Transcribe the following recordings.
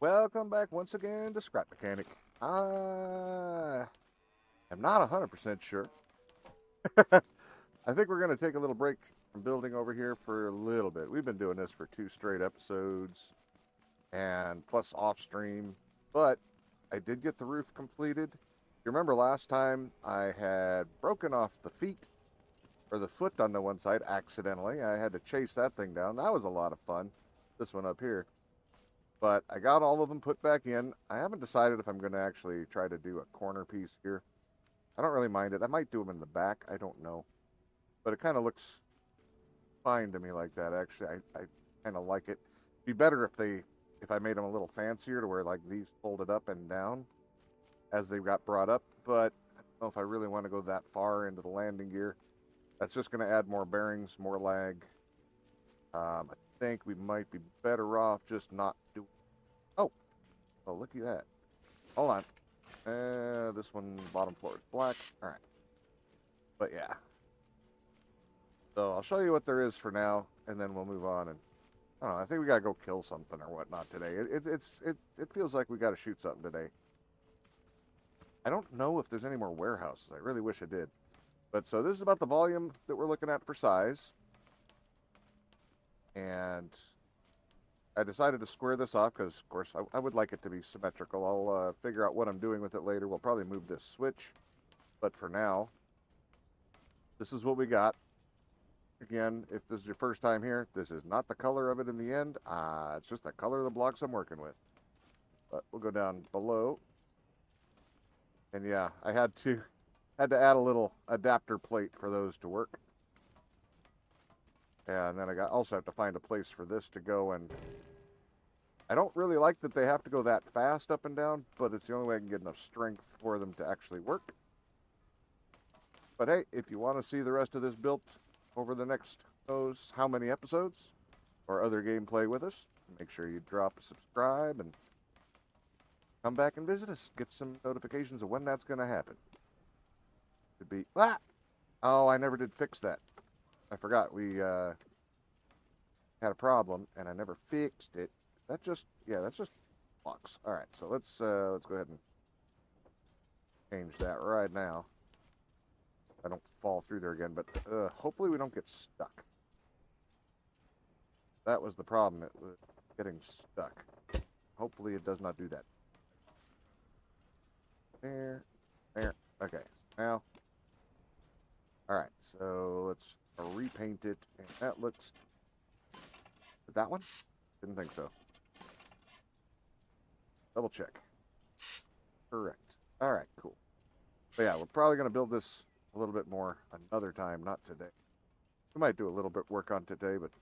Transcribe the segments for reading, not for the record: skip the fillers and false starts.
Welcome back once again to Scrap Mechanic. I am not 100% sure. I think we're going to take a little break from building over here for a little bit. We've been doing this for 2 straight episodes and plus off stream, but I did get the roof completed. You remember last time I had broken off the feet or the foot on the one side accidentally. I had to chase that thing down. That was a lot of fun. This one up here. But I got all of them put back in. I haven't decided if I'm going to actually try to do a corner piece here. I don't really mind it. I might do them in the back. I don't know. But it kind of looks fine to me like that, actually. I kind of like it. It'd be better if I made them a little fancier to where like these folded up and down as they got brought up. But I don't know if I really want to go that far into the landing gear. That's just going to add more bearings, more lag. I think we might be better off just not doing. Oh, oh, look at that. Hold on. This one, bottom floor is black. All right. But yeah. So I'll show you what there is for now, and then we'll move on. And I don't know. I think we gotta go kill something or whatnot today. It feels like we gotta shoot something today. I don't know if there's any more warehouses. I really wish I did. But so this is about the volume that we're looking at for size. And I decided to square this off because, of course, I would like it to be symmetrical. I'll figure out what I'm doing with it later. We'll probably move this switch. But for now, this is what we got. Again, if this is your first time here, this is not the color of it in the end. It's just the color of the blocks I'm working with. But we'll go down below. And yeah, I had to add a little adapter plate for those to work. And then also have to find a place for this to go. And I don't really like that they have to go that fast up and down, but it's the only way I can get enough strength for them to actually work. But hey, if you want to see the rest of this built over the next knows how many episodes or other gameplay with us, make sure you drop a subscribe and come back and visit us. Get some notifications of when that's going to happen. Could be oh, I never did fix that. I forgot we had a problem and I never fixed it. That's just blocks. All right, so let's go ahead and change that right now. I don't fall through there again, but hopefully we don't get stuck. That was the problem. It was getting stuck. Hopefully it does not do that. There. Okay, now. All right, so let's repaint it, and that looks. That one? Didn't think so. Double check. Correct. All right, cool. But yeah, we're probably going to build this a little bit more another time, not today. We might do a little bit work on today, but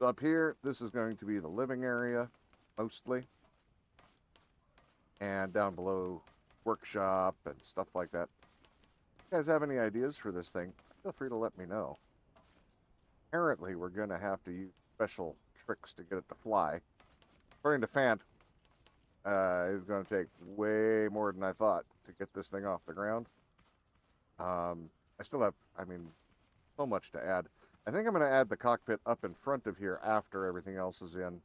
up here, this is going to be the living area, mostly. And down below, workshop and stuff like that. If you guys have any ideas for this thing, feel free to let me know. Apparently, we're going to have to use special tricks to get it to fly. According to Fant, it's going to take way more than I thought to get this thing off the ground. I still have, so much to add. I think I'm going to add the cockpit up in front of here after everything else is in.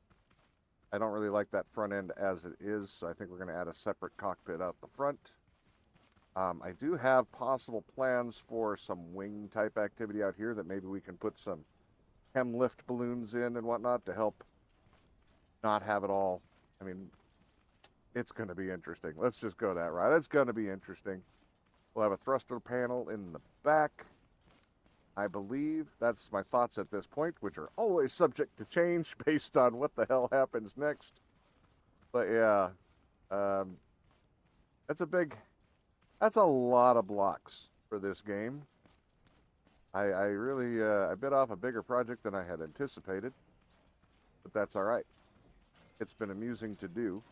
I don't really like that front end as it is, so I think we're going to add a separate cockpit out the front. I do have possible plans for some wing type activity out here that maybe we can put some chem lift balloons in and whatnot to help not have it all. It's going to be interesting. Let's just go that route. It's going to be interesting. We'll have a thruster panel in the back. I believe that's my thoughts at this point, which are always subject to change based on what the hell happens next. But yeah, that's a lot of blocks for this game. I really I bit off a bigger project than I had anticipated, but that's all right. It's been amusing to do.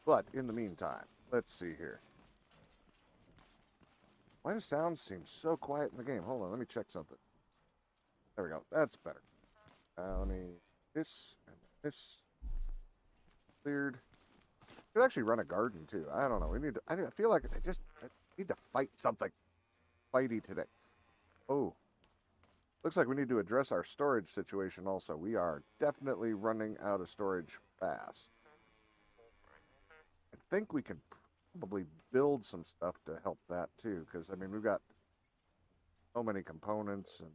But in the meantime, let's see here. Why do sounds seem so quiet in the game? Hold on, let me check something. There we go. That's better. Let me this and this cleared. Could actually run a garden too. I don't know. We need to. I feel like I need to fight something. Fighty today. Oh, looks like we need to address our storage situation also. We are definitely running out of storage fast. I think we can probably build some stuff to help that too, because I mean we've got so many components and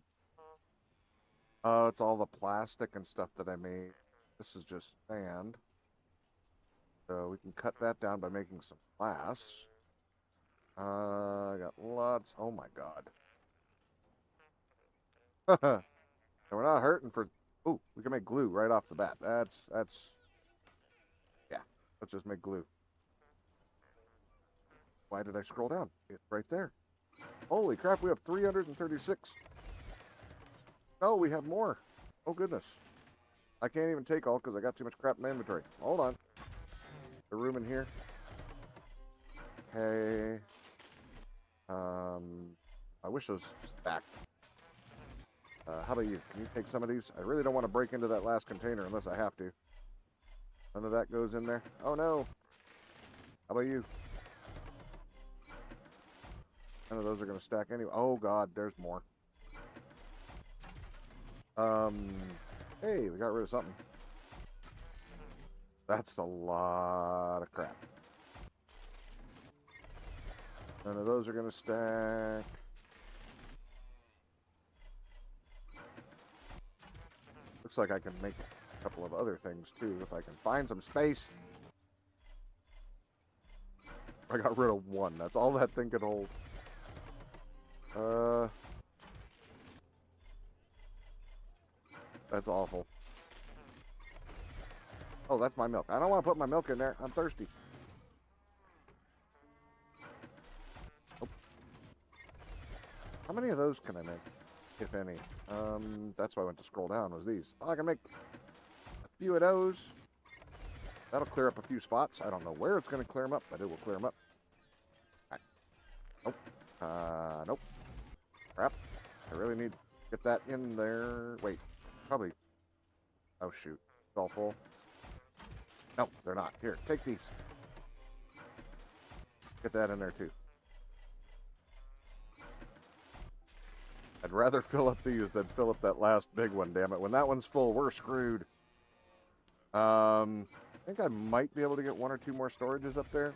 it's all the plastic and stuff that I made. This is just sand. So we can cut that down by making some glass. I got lots. Oh my god. And we're not hurting for. Oh, we can make glue right off the bat. That's. Yeah. Let's just make glue. Why did I scroll down? It's right there. Holy crap! We have 336. No, we have more. Oh goodness. I can't even take all because I got too much crap in my inventory. Hold on. The room in here. Okay. I wish those stacked. How about you? Can you take some of these? I really don't want to break into that last container unless I have to. None of that goes in there. Oh no. How about you? None of those are going to stack anyway. Oh god, there's more. Hey, we got rid of something. That's a lot of crap. None of those are going to stack. Looks like I can make a couple of other things too if I can find some space. I got rid of one. That's all that thing could hold. That's awful. Oh, that's my milk. I don't want to put my milk in there. I'm thirsty. Oh. How many of those can I make, if any? That's why I went to scroll down, was these. Oh, I can make a few of those. That'll clear up a few spots. I don't know where it's going to clear them up, but it will clear them up. All right. Nope. Nope. Crap. I really need to get that in there. Wait. Probably. Oh, shoot. It's all full. No, they're not. Here, take these. Get that in there, too. I'd rather fill up these than fill up that last big one, damn it. When that one's full, we're screwed. I think I might be able to get one or two more storages up there.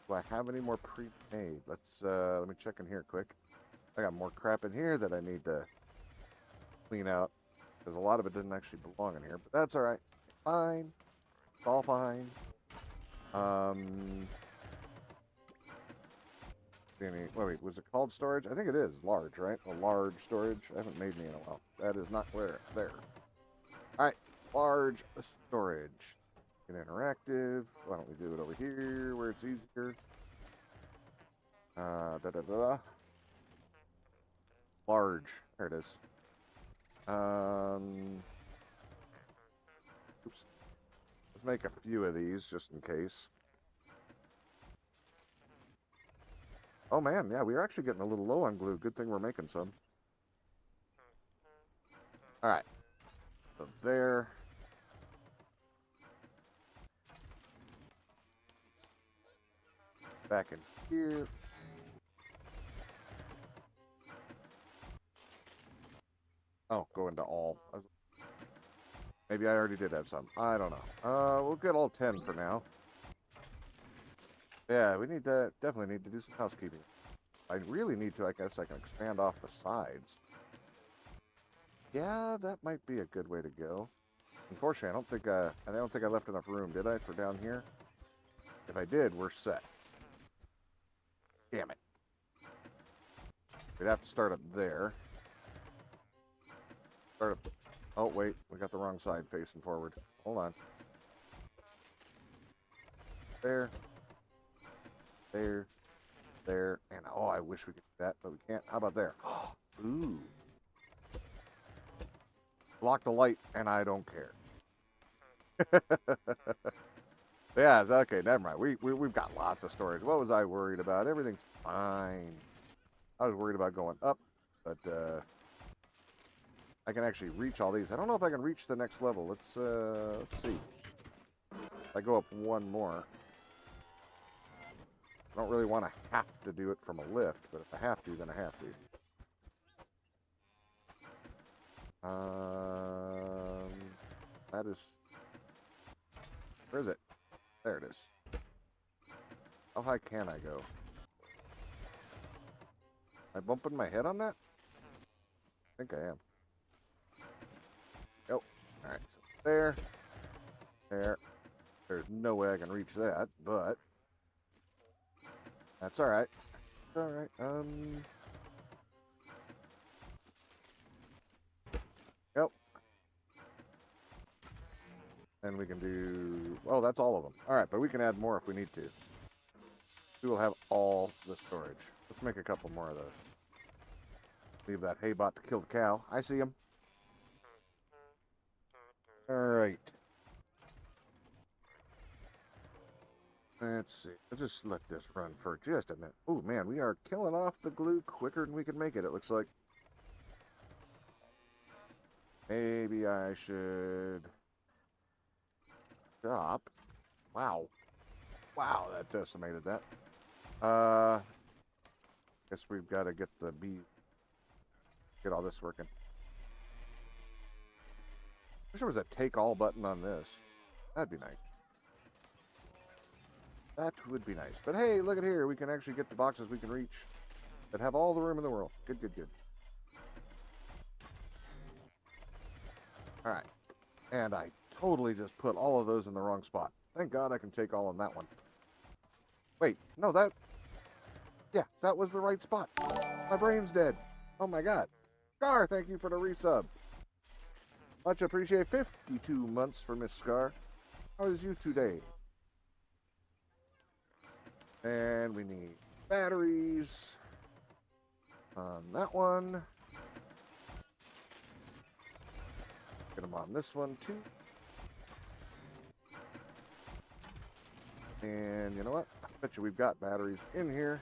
Do I have any more pre-made? Let me check in here quick. I got more crap in here that I need to clean out. Because a lot of it didn't actually belong in here. But that's alright. Fine. It's all fine. Wait, was it called storage? I think it is large, right? A large storage. I haven't made any in a while. That is not where. There. Alright. Large storage. Get interactive. Why don't we do it over here where it's easier? Large. There it is. Oops. Let's make a few of these just in case. Oh man, yeah, we are actually getting a little low on glue. Good thing we're making some. Alright. So there. Back in here. Oh, go into all. Maybe I already did have some. I don't know. We'll get all 10 for now. Yeah, we need to definitely need to do some housekeeping. I really need to. I guess I can expand off the sides. Yeah, that might be a good way to go. Unfortunately, I don't think I left enough room, did I, for down here? If I did, we're set. Damn it. We'd have to start up there. Start up. Oh, wait. We got the wrong side facing forward. Hold on. There. There. There. And, oh, I wish we could do that, but we can't. How about there? Ooh. Block the light, and I don't care. Yeah, okay, never mind. We've got lots of storage. What was I worried about? Everything's fine. I was worried about going up, but I can actually reach all these. I don't know if I can reach the next level. Let's see. If I go up one more. I don't really want to have to do it from a lift, but if I have to, then I have to. That is Where is it? There it is. How high can I go? Am I bumping my head on that? I think I am. Oh, alright, so there. There. There's no way I can reach that, but that's alright. It's alright. Yep. And we can do... Oh, that's all of them. Alright, but we can add more if we need to. We will have all the storage. Let's make a couple more of those. Leave that hay bot to kill the cow. I see him. Alright. Let's see. Let's just let this run for just a minute. Oh, man, we are killing off the glue quicker than we can make it, it looks like. Maybe I should... stop. Wow. Wow, that decimated that. Guess we've got to get the bee... Get all this working. Wish there was a take all button on this. That'd be nice. That would be nice. But hey, look at here. We can actually get the boxes we can reach that have all the room in the world. Good, good, good. Alright. And I totally just put all of those in the wrong spot. Thank God I can take all on that one. Wait, no, that... Yeah, that was the right spot. My brain's dead. Oh my God. Scar, thank you for the resub. Much appreciate. 52 months for Miss Scar. How is you today? And we need batteries on that one. Get them on this one too. And you know what? I bet you we've got batteries in here.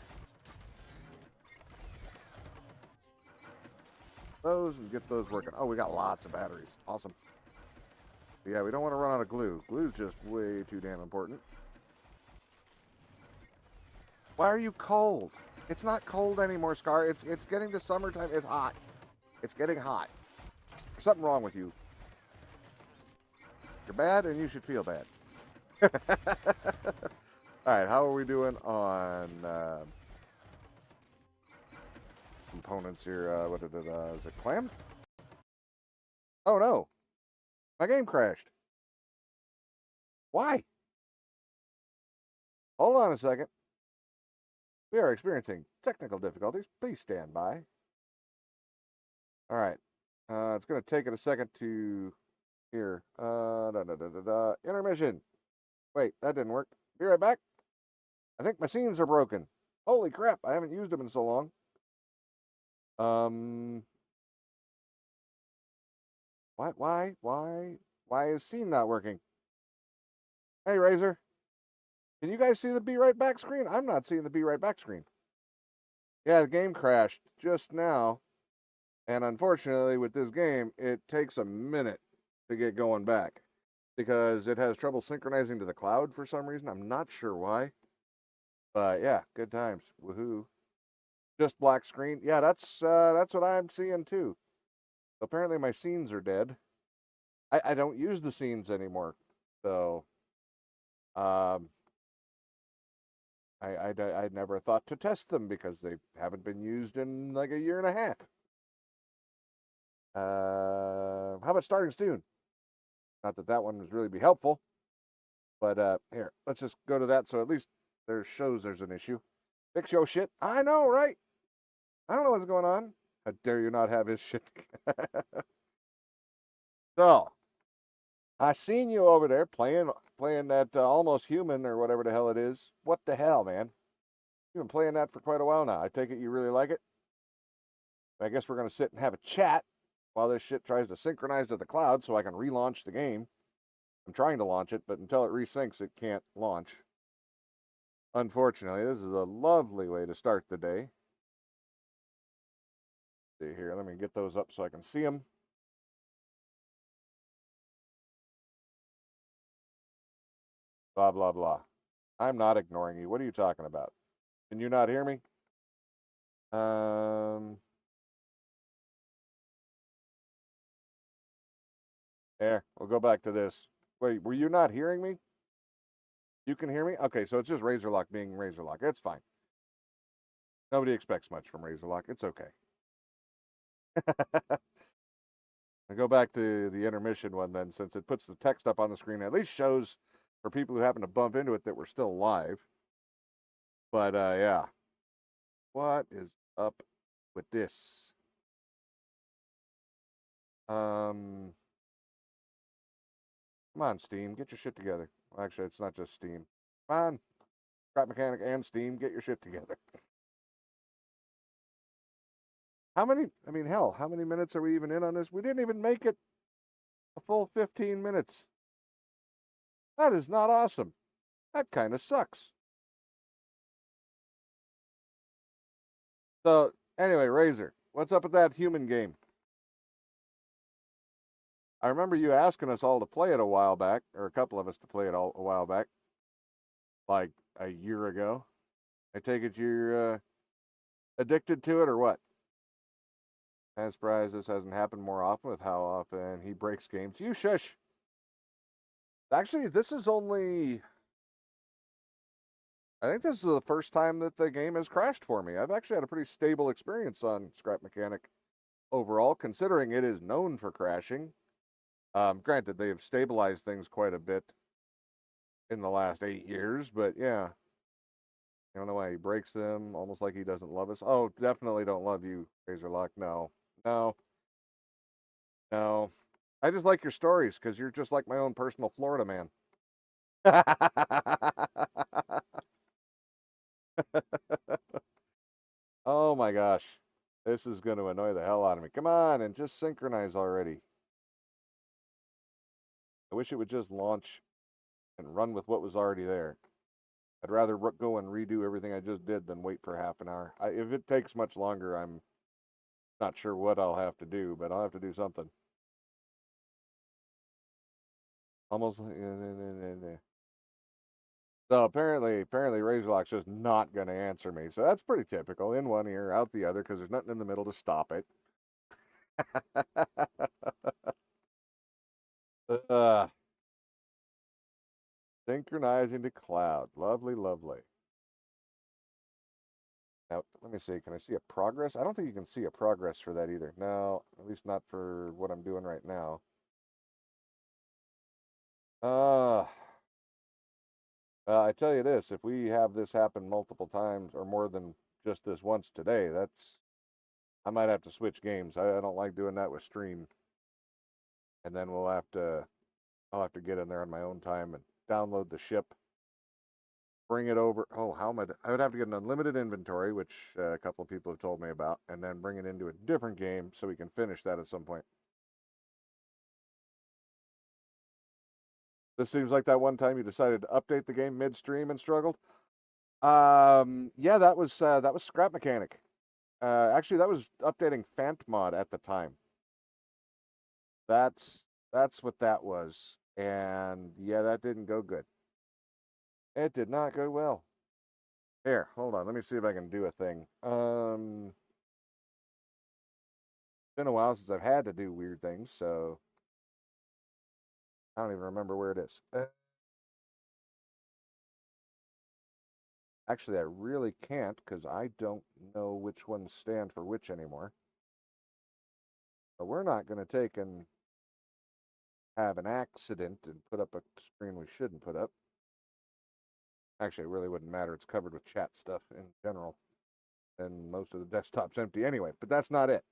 Those and get those working. Oh, we got lots of batteries. Awesome. But yeah, we don't want to run out of glue. Glue's just way too damn important. Why are you cold? It's not cold anymore, Scar. It's getting to summertime. It's hot. It's getting hot. There's something wrong with you. You're bad, and you should feel bad. All right, how are we doing on components here? What is it? Is it clammed? Oh no, my game crashed. Why? Hold on a second. We are experiencing technical difficulties. Please stand by. All right. It's going to take it a second to... Here. Intermission. Wait, that didn't work. Be right back. I think my scenes are broken. Holy crap, I haven't used them in so long. Why is scene not working? Hey, Razor. Can you guys see the Be Right Back screen? I'm not seeing the Be Right Back screen. Yeah, the game crashed just now. And unfortunately, with this game, it takes a minute to get going back. Because it has trouble synchronizing to the cloud for some reason. I'm not sure why. But yeah, good times. Woohoo. Just black screen. Yeah, that's what I'm seeing too. Apparently my scenes are dead. I don't use the scenes anymore. So, I never thought to test them because they haven't been used in like a year and a half. How about starting soon? Not that one would really be helpful. But here, let's just go to that so at least shows there's an issue. Big show shit. I know, right? I don't know what's going on. How dare you not have his shit. So, I seen you over there playing that Almost Human or whatever the hell it is. What the hell, man? You've been playing that for quite a while now. I take it you really like it? I guess we're going to sit and have a chat while this shit tries to synchronize to the cloud so I can relaunch the game. I'm trying to launch it, but until it resyncs, it can't launch. Unfortunately, this is a lovely way to start the day. See here, let me get those up so I can see them. Blah, blah, blah. I'm not ignoring you. What are you talking about? Can you not hear me? There, we'll go back to this. Wait, were you not hearing me? You can hear me? Okay, so it's just Razorlock being Razorlock. It's fine. Nobody expects much from Razorlock. It's okay. I go back to the intermission one then, since it puts the text up on the screen. At least shows for people who happen to bump into it that we're still live. But yeah, what is up with this? Come on, Steam, get your shit together. Well, actually, it's not just Steam. Come on, Scrap Mechanic and Steam, get your shit together. How many? I mean, hell, how many minutes are we even in on this? We didn't even make it a full 15 minutes. That is not awesome. That kind of sucks. So, anyway, Razor, what's up with that human game? I remember you asking us all to play it a while back, or a couple of us to play it a while back, like a year ago. I take it you're addicted to it, or what? I'm surprised this hasn't happened more often with how often he breaks games. You shush. Actually, this is only. I think this is the first time that the game has crashed for me. I've actually had a pretty stable experience on Scrap Mechanic overall, considering it is known for crashing. Granted, they have stabilized things quite a bit in the last 8 years, but yeah. I don't know why he breaks them, almost like he doesn't love us. Oh, definitely don't love you, Razorlock. No, no, no. I just like your stories because you're just like my own personal Florida man. Oh my gosh. This is going to annoy the hell out of me. Come on and just synchronize already. I wish it would just launch and run with what was already there. I'd rather go and redo everything I just did than wait for half an hour. If it takes much longer, I'm not sure what I'll have to do, but I'll have to do something. Almost. So apparently Razorlock's just not going to answer me. So that's pretty typical. In one ear, out the other, because there's nothing in the middle to stop it. Synchronizing to cloud. Lovely, lovely. Now, let me see. Can I see a progress? I don't think you can see a progress for that either. No, at least not for what I'm doing right now. Uh, I tell you this, if we have this happen multiple times or more than just this once today, I might have to switch games. I don't like doing that with stream. And then I'll have to get in there on my own time and download the ship, bring it over. Oh, I would have to get an unlimited inventory, which a couple of people have told me about, and then bring it into a different game so we can finish that at some point. This seems like that one time you decided to update the game midstream and struggled. Yeah, that was Scrap Mechanic. Actually, that was updating Fant mod at the time. That's what that was, and yeah, that didn't go good. It did not go well. Here, hold on. Let me see if I can do a thing. It's been a while since I've had to do weird things, so I don't even remember where it is. Actually, I really can't because I don't know which ones stand for which anymore. But we're not going to take and have an accident and put up a screen we shouldn't put up. Actually, it really wouldn't matter. It's covered with chat stuff in general. And most of the desktop's empty anyway. But that's not it.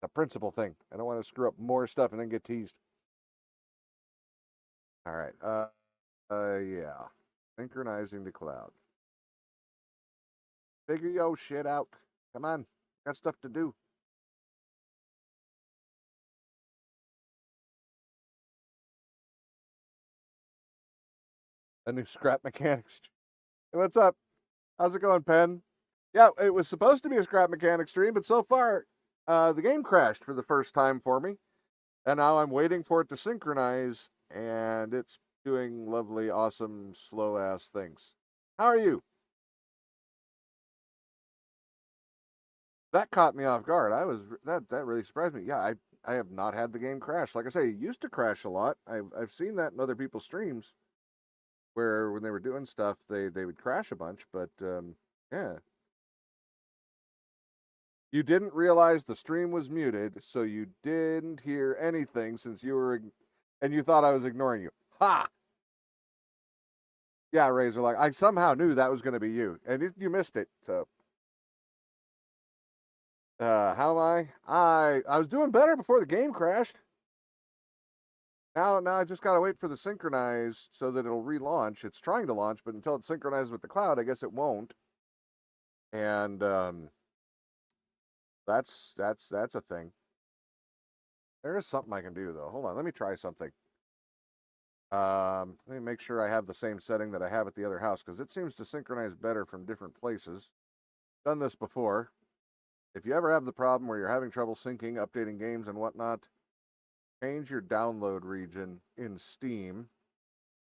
The principal thing. I don't want to screw up more stuff and then get teased. All right. Yeah. Synchronizing to cloud. Figure your shit out. Come on. Got stuff to do. A new Scrap Mechanics. Hey, what's up? How's it going, Penn? Yeah, it was supposed to be a Scrap Mechanics stream, but so far, the game crashed for the first time for me. And now I'm waiting for it to synchronize, and it's doing lovely, awesome, slow-ass things. How are you? That caught me off guard. That really surprised me. Yeah, I have not had the game crash. Like I say, it used to crash a lot. I've seen that in other people's streams, where when they were doing stuff, they would crash a bunch. But yeah, you didn't realize the stream was muted, so you didn't hear anything since you were, and you thought I was ignoring you. Ha! Yeah, Razor, like I somehow knew that was going to be you, and you missed it. So, how am I? I was doing better before the game crashed. Now I just gotta wait for the synchronize so that it'll relaunch. It's trying to launch, but until it's synchronized with the cloud, I guess it won't. And that's a thing. There is something I can do though. Hold on, let me try something. Let me make sure I have the same setting that I have at the other house because it seems to synchronize better from different places. Done this before. If you ever have the problem where you're having trouble syncing, updating games and whatnot, change your download region in Steam.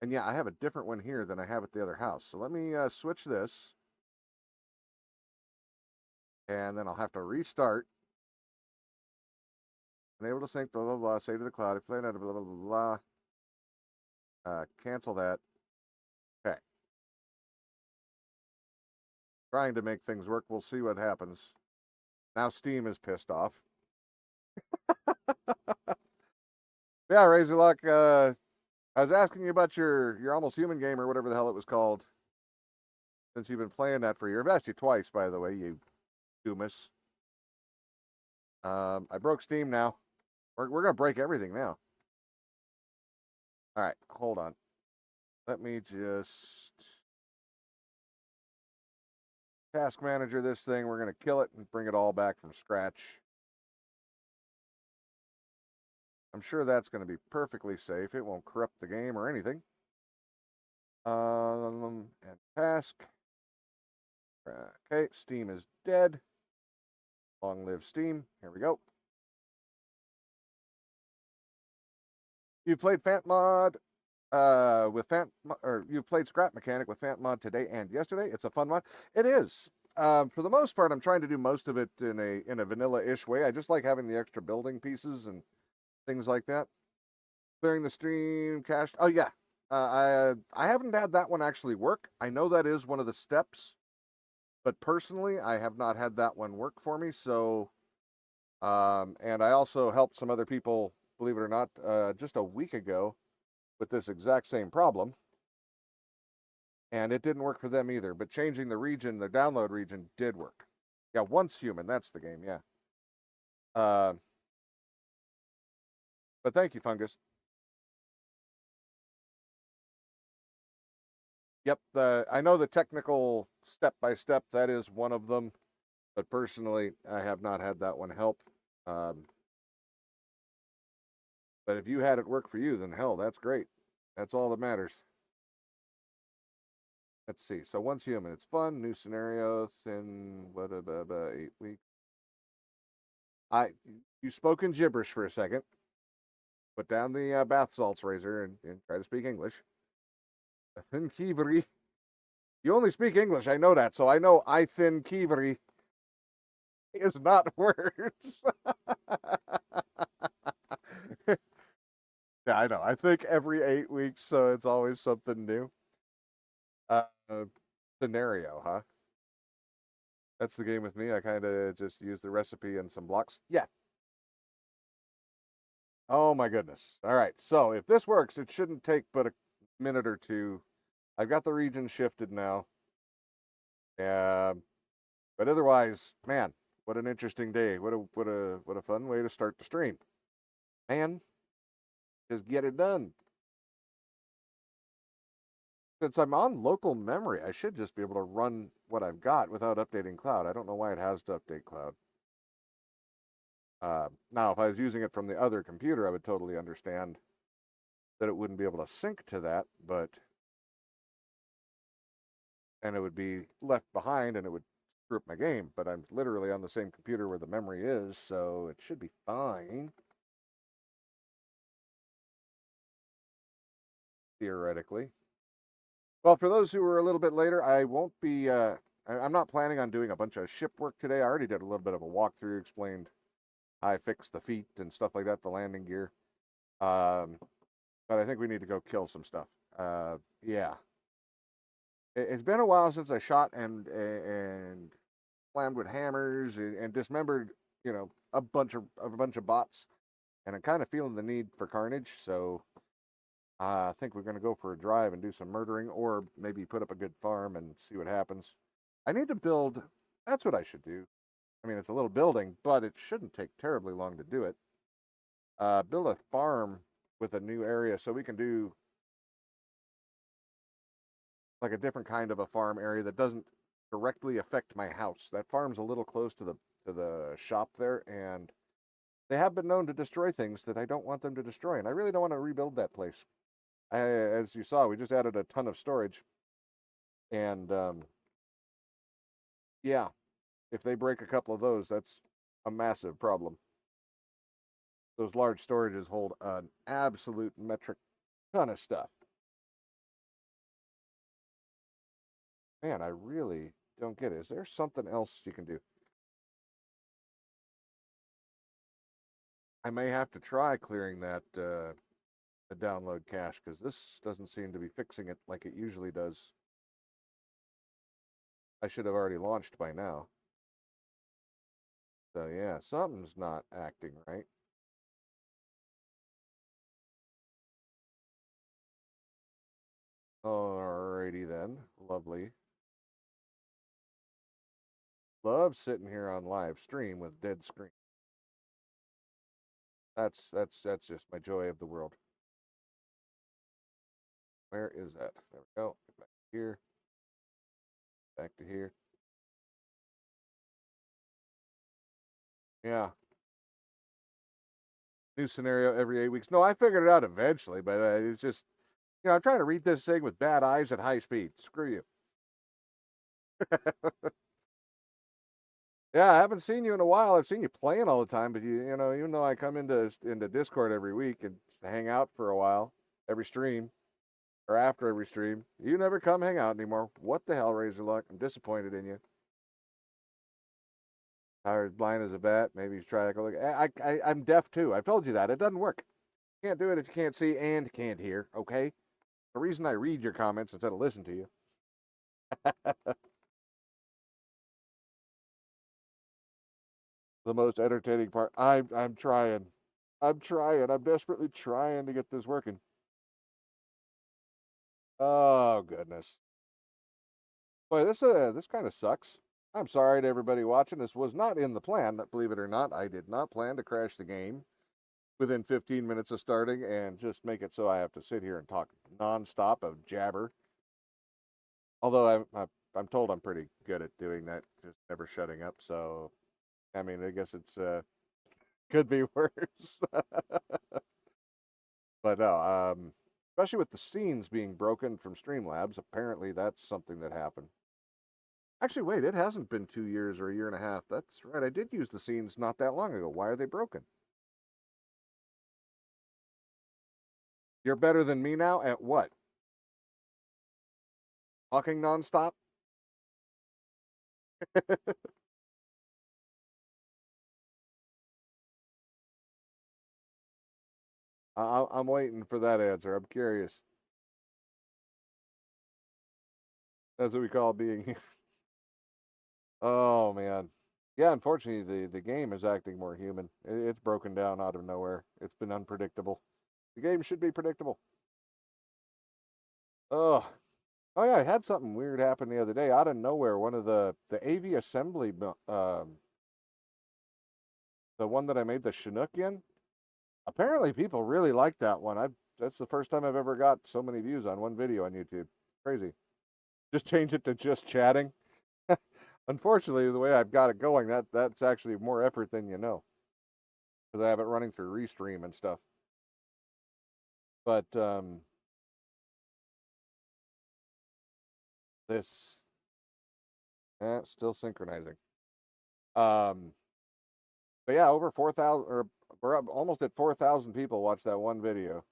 And yeah, I have a different one here than I have at the other house. So let me switch this. And then I'll have to restart. Unable to sync, blah, blah, blah, save to the cloud, blah, blah, blah, blah, blah. Cancel that. Okay. Trying to make things work. We'll see what happens. Now Steam is pissed off. Yeah, Razorlock, I was asking you about your Almost Human game or whatever the hell it was called. Since you've been playing that for a year. I've asked you twice, by the way, you doomus. I broke Steam now. We're going to break everything now. All right, hold on. Let me just task manager this thing. We're going to kill it and bring it all back from scratch. I'm sure that's going to be perfectly safe. It won't corrupt the game or anything. And task. Okay, Steam is dead. Long live Steam. Here we go. You've played Fant mod with Fant, or you've played Scrap Mechanic with Fant mod today and yesterday. It's a fun mod. It is. For the most part, I'm trying to do most of it in a vanilla-ish way. I just like having the extra building pieces and things like that. Clearing the stream, cached. Oh yeah, I haven't had that one actually work. I know that is one of the steps, but personally, I have not had that one work for me. So, and I also helped some other people, believe it or not, just a week ago with this exact same problem. And it didn't work for them either. But changing the region, the download region, did work. Yeah, Once Human, that's the game, yeah. But thank you, Fungus. Yep, I know the technical step-by-step, that is one of them. But personally, I have not had that one help. But if you had it work for you, then hell, that's great. That's all that matters. Let's see. So Once Human, it's fun. New scenario, thin, 8 weeks. You spoke in gibberish for a second. Put down the bath salts, Razor, and try to speak English. Thin kibri. You only speak English, I know that, so I know I thin kibri is not words. Yeah, I know. I think every 8 weeks, so it's always something new. Scenario, huh? That's the game with me. I kind of just use the recipe and some blocks. Yeah. Oh my goodness. All right. So if this works, it shouldn't take but a minute or two. I've got the region shifted now. But otherwise, man, what an interesting day. What a fun way to start the stream. Man, just get it done. Since I'm on local memory, I should just be able to run what I've got without updating cloud. I don't know why it has to update cloud. Now, if I was using it from the other computer, I would totally understand that it wouldn't be able to sync to that, and it would be left behind and it would screw up my game. But I'm literally on the same computer where the memory is, so it should be fine. Theoretically. Well, for those who are a little bit later, I won't be, I'm not planning on doing a bunch of ship work today. I already did a little bit of a walkthrough, explained how I fixed the feet and stuff like that, the landing gear. But I think we need to go kill some stuff. Yeah. It's been a while since I shot and slammed with hammers and dismembered, a bunch of bots, and I'm kind of feeling the need for carnage. So I think we're going to go for a drive and do some murdering, or maybe put up a good farm and see what happens. I need to build. That's what I should do. I mean, it's a little building, but it shouldn't take terribly long to do it. Build a farm with a new area so we can do like a different kind of a farm area that doesn't directly affect my house. That farm's a little close to the shop there, and they have been known to destroy things that I don't want them to destroy, and I really don't want to rebuild that place. As you saw, we just added a ton of storage, and yeah, if they break a couple of those, that's a massive problem. Those large storages hold an absolute metric ton of stuff. Man, I really don't get it. Is there something else you can do? I may have to try clearing that the download cache because this doesn't seem to be fixing it like it usually does. I should have already launched by now. So yeah, something's not acting right. Alrighty then. Lovely. Love sitting here on live stream with dead screen. That's just my joy of the world. Where is that? There we go. Back here. Back to here. Yeah. New scenario every 8 weeks. No, I figured it out eventually, but it's just, I'm trying to read this thing with bad eyes at high speed. Screw you. Yeah, I haven't seen you in a while. I've seen you playing all the time, but even though I come into Discord every week and hang out for a while, every stream or after every stream, you never come hang out anymore. What the hell, Razor Luck? I'm disappointed in you. Tired, blind as a bat. Maybe you try to go look. I'm deaf too. I've told you that. It doesn't work. You can't do it if you can't see and can't hear. Okay. The reason I read your comments instead of listen to you. The most entertaining part. I'm trying. I'm trying. I'm desperately trying to get this working. Oh goodness. Boy, this kind of sucks. I'm sorry to everybody watching. This was not in the plan. Believe it or not, I did not plan to crash the game within 15 minutes of starting and just make it so I have to sit here and talk nonstop of jabber. Although I'm told I'm pretty good at doing that, just never shutting up. So, I mean, I guess it's could be worse. But no, especially with the scenes being broken from Streamlabs, apparently that's something that happened. Actually, wait, it hasn't been 2 years or a year and a half. That's right. I did use the scenes not that long ago. Why are they broken? You're better than me now at what? Talking nonstop? I'm waiting for that answer. I'm curious. That's what we call being. Oh man. Yeah, unfortunately, the game is acting more human. It's broken down out of nowhere. It's been unpredictable. The game should be predictable. Oh, oh yeah, I had something weird happen the other day out of nowhere. One of the AV assembly, the one that I made the Chinook in. Apparently, people really like that one. That's the first time I've ever got so many views on one video on YouTube. Crazy. Just change it to just chatting. Unfortunately, the way I've got it going, that's actually more effort than you know, because I have it running through Restream and stuff. But this, still synchronizing. Um, but yeah, over 4,000, or we're up almost at 4,000 people watch that one video.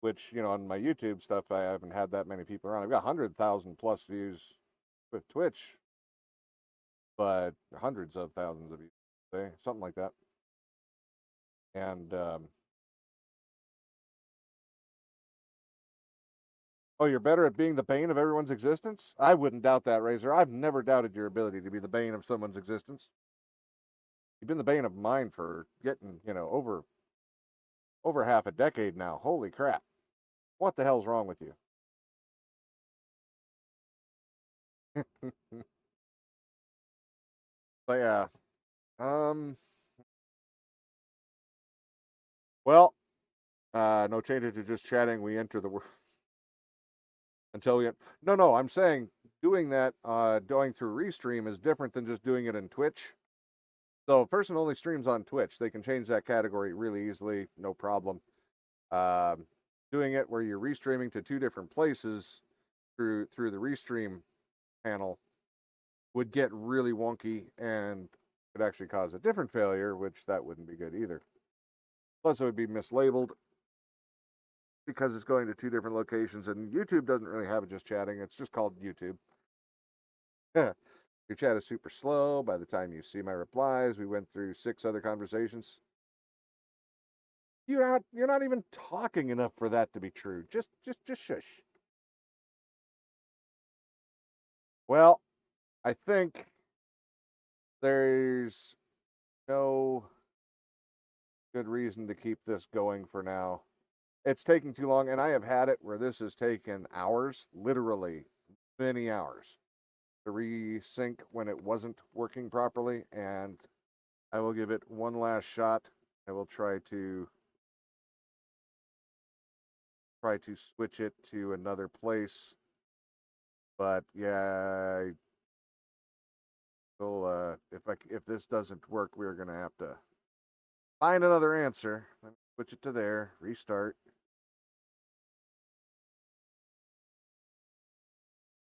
Which on my YouTube stuff, I haven't had that many people around. I've got 100,000 plus views with Twitch, but hundreds of thousands of views, say something like that. And Oh, you're better at being the bane of everyone's existence? I wouldn't doubt that, Razor. I've never doubted your ability to be the bane of someone's existence. You've been the bane of mine for getting, over half a decade now. Holy crap. What the hell's wrong with you? But yeah. Um well, no changes to just chatting. We enter the until we no, I'm saying doing that going through Restream is different than just doing it in Twitch. So a person only streams on Twitch. They can change that category really easily, no problem. Um, Doing it where you're restreaming to two different places through the Restream panel would get really wonky and could actually cause a different failure, which that wouldn't be good either. Plus, it would be mislabeled because it's going to two different locations, and YouTube doesn't really have it just chatting. It's just called YouTube. Your chat is super slow. By the time you see my replies, we went through 6 other conversations. You're not even talking enough for that to be true. Just shush. Well, I think there's no good reason to keep this going for now. It's taking too long, and I have had it where this has taken hours, literally many hours, to resync when it wasn't working properly, and I will give it one last shot. I will try to switch it to another place. But yeah, if this doesn't work, we're gonna have to find another answer. Switch it to there, restart.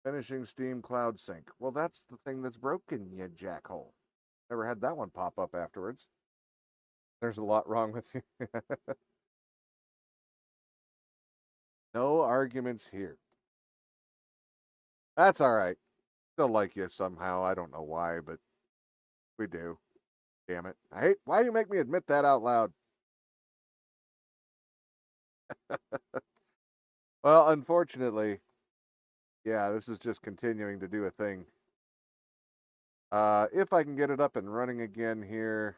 Finishing Steam Cloud Sync. Well, that's the thing that's broken, you jackhole. Never had that one pop up afterwards. There's a lot wrong with you. No arguments here. That's all right. Still like you somehow. I don't know why, but we do. Damn it. I hate why do you make me admit that out loud? Well, unfortunately, yeah, this is just continuing to do a thing. If I can get it up and running again here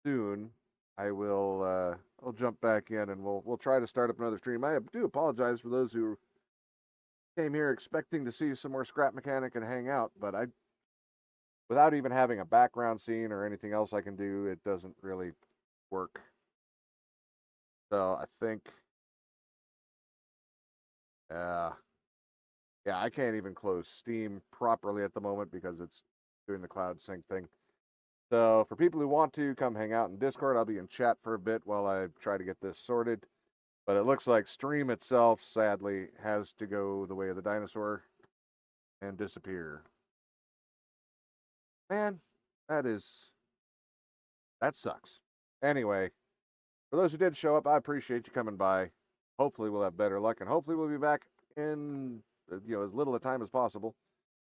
soon, I'll jump back in and we'll try to start up another stream. I do apologize for those who came here expecting to see some more scrap mechanic and hang out, but without even having a background scene or anything else I can do, it doesn't really work. So I think yeah, I can't even close Steam properly at the moment because it's doing the cloud sync thing. So for people who want to come hang out in Discord, I'll be in chat for a bit while I try to get this sorted. But it looks like Stream itself, sadly, has to go the way of the dinosaur and disappear. Man, that sucks. Anyway, for those who did show up, I appreciate you coming by. Hopefully we'll have better luck, and hopefully we'll be back in as little a time as possible,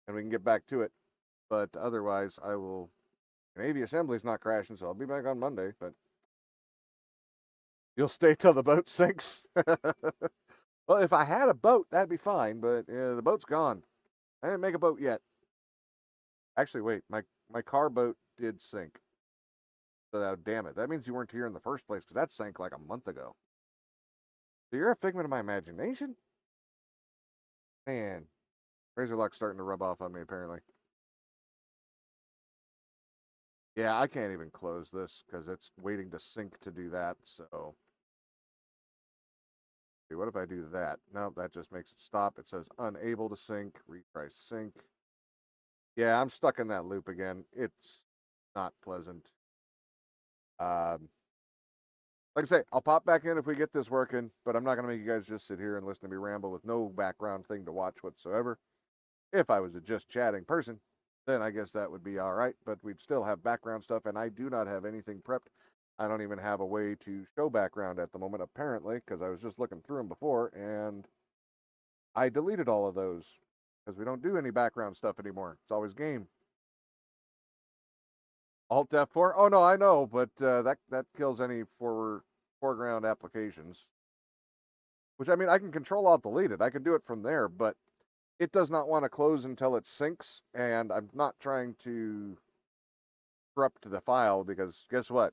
and we can get back to it. But otherwise, I will. Navy Assembly's not crashing, so I'll be back on Monday. But you'll stay till the boat sinks. Well, if I had a boat, that'd be fine. But the boat's gone. I didn't make a boat yet. Actually, wait, my car boat did sink. So damn it, that means you weren't here in the first place because that sank like a month ago. So you're a figment of my imagination, man. Razor Lock's starting to rub off on me apparently. Yeah, I can't even close this because it's waiting to sync to do that. So, what if I do that? No, that just makes it stop. It says unable to sync. Retry sync. Yeah, I'm stuck in that loop again. It's not pleasant. Like I say, I'll pop back in if we get this working, but I'm not going to make you guys just sit here and listen to me ramble with no background thing to watch whatsoever. If I was a just chatting person, then I guess that would be all right, but we'd still have background stuff, and I do not have anything prepped. I don't even have a way to show background at the moment, apparently, because I was just looking through them before, and I deleted all of those because we don't do any background stuff anymore. It's always game. Alt F4? Oh, no, I know, but that kills any foreground applications. Which, I mean, I can Control-Alt-Delete it. I can do it from there, but it does not want to close until it syncs, and I'm not trying to corrupt the file because guess what?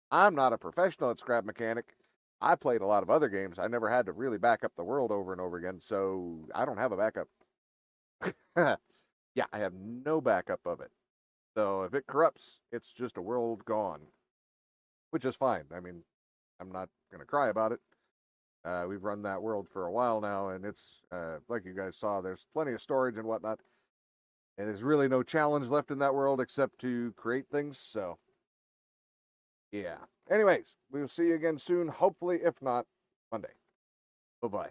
I'm not a professional at Scrap Mechanic. I played a lot of other games. I never had to really back up the world over and over again, so I don't have a backup. Yeah, I have no backup of it. So if it corrupts, it's just a world gone, which is fine. I mean, I'm not going to cry about it. We've run that world for a while now, and it's, like you guys saw, there's plenty of storage and whatnot. And there's really no challenge left in that world except to create things, so yeah. Anyways, we'll see you again soon, hopefully, if not, Monday. Bye-bye.